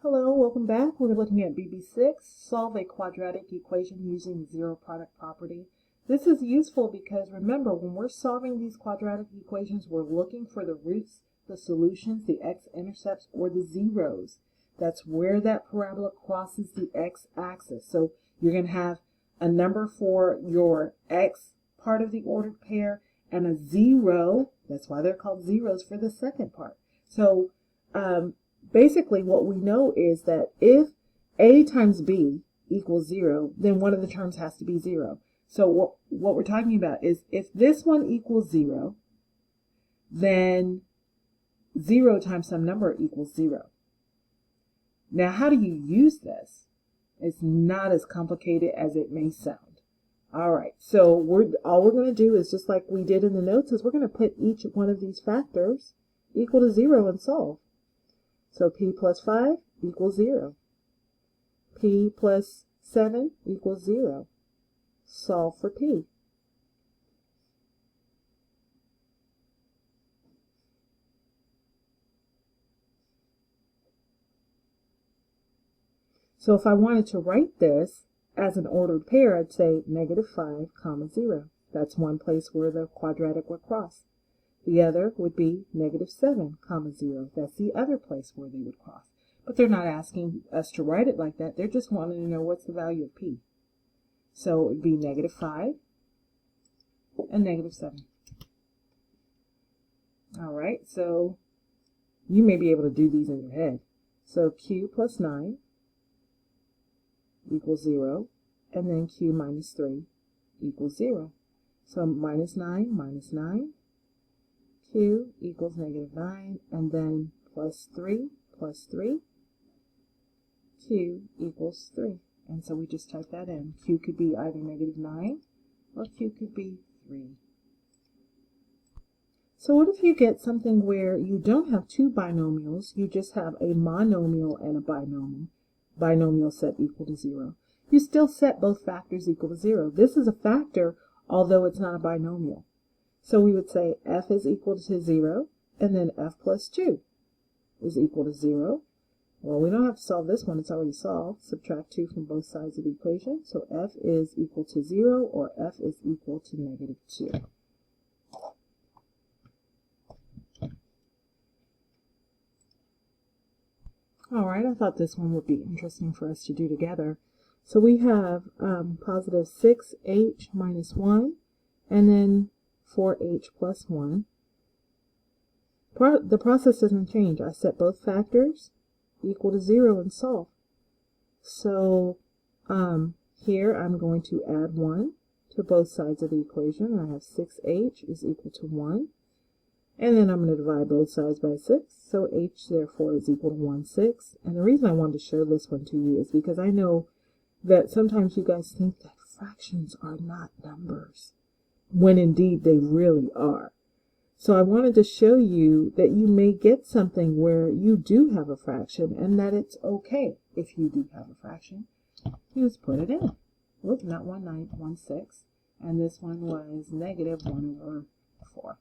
Hello, welcome back. We're looking at BB.6, solve a quadratic equation using the zero product property. This is useful because remember, when we're solving these quadratic equations, we're looking for the roots, the solutions, the x-intercepts, or the zeros. That's where that parabola crosses the x-axis. So you're going to have a number for your x part of the ordered pair and a zero. That's why they're called zeros for the second part. So basically, what we know is that if a times b equals 0, then one of the terms has to be 0. So what we're talking about is if this one equals 0, then 0 times some number equals 0. Now, how do you use this? It's not as complicated as it may sound. All right, so all we're going to do is just like we did in the notes, is we're going to put each one of these factors equal to 0 and solve. So p plus 5 equals 0. P plus 7 equals 0. Solve for p. So if I wanted to write this as an ordered pair, I'd say -5, 0. That's one place where the quadratic would cross. The other would be -7, 0. That's the other place where they would cross. But they're not asking us to write it like that. They're just wanting to know what's the value of p. So it would be -5 and -7. All right, so you may be able to do these in your head. So q plus 9 equals 0, and then q minus 3 equals 0. So -9 minus 9. Q equals -9, and then plus 3 plus 3. Q equals 3. And so we just type that in. Q could be either -9 or Q could be 3. So what if you get something where you don't have two binomials, you just have a monomial and a binomial set equal to 0. You still set both factors equal to 0. This is a factor, although it's not a binomial. So we would say f is equal to 0, and then f plus 2 is equal to 0. Well, we don't have to solve this one. It's already solved. Subtract 2 from both sides of the equation. So f is equal to 0, or f is equal to -2. All right, I thought this one would be interesting for us to do together. So we have positive 6h minus 1, and then 4h plus 1. The process doesn't change. I set both factors equal to 0 and solve. So here I'm going to add 1 to both sides of the equation. I have 6h is equal to 1. And then I'm going to divide both sides by 6. So h therefore is equal to 1/6. And the reason I wanted to show this one to you is because I know that sometimes you guys think that fractions are not numbers, when indeed they really are. So I wanted to show you that you may get something where you do have a fraction and that it's okay if you do have a fraction. You just put it in. Look, not 1/9, 1/6. And this one was -1/4.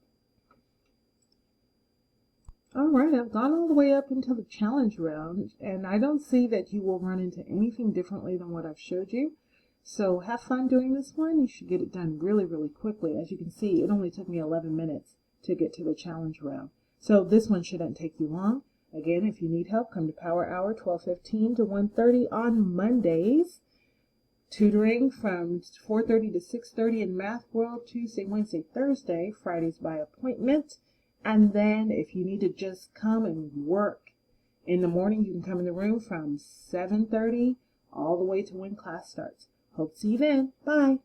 All right, I've gone all the way up into the challenge round, and I don't see that you will run into anything differently than what I've showed you. So have fun doing this one. You should get it done really, really quickly. As you can see, it only took me 11 minutes to get to the challenge round. So this one shouldn't take you long. Again, if you need help, come to Power Hour 12:15 to 1:30 on Mondays. Tutoring from 4:30 to 6:30 in Math World, Tuesday, Wednesday, Thursday, Fridays by appointment. And then if you need to just come and work in the morning, you can come in the room from 7:30 all the way to when class starts. Hope to see you then. Bye.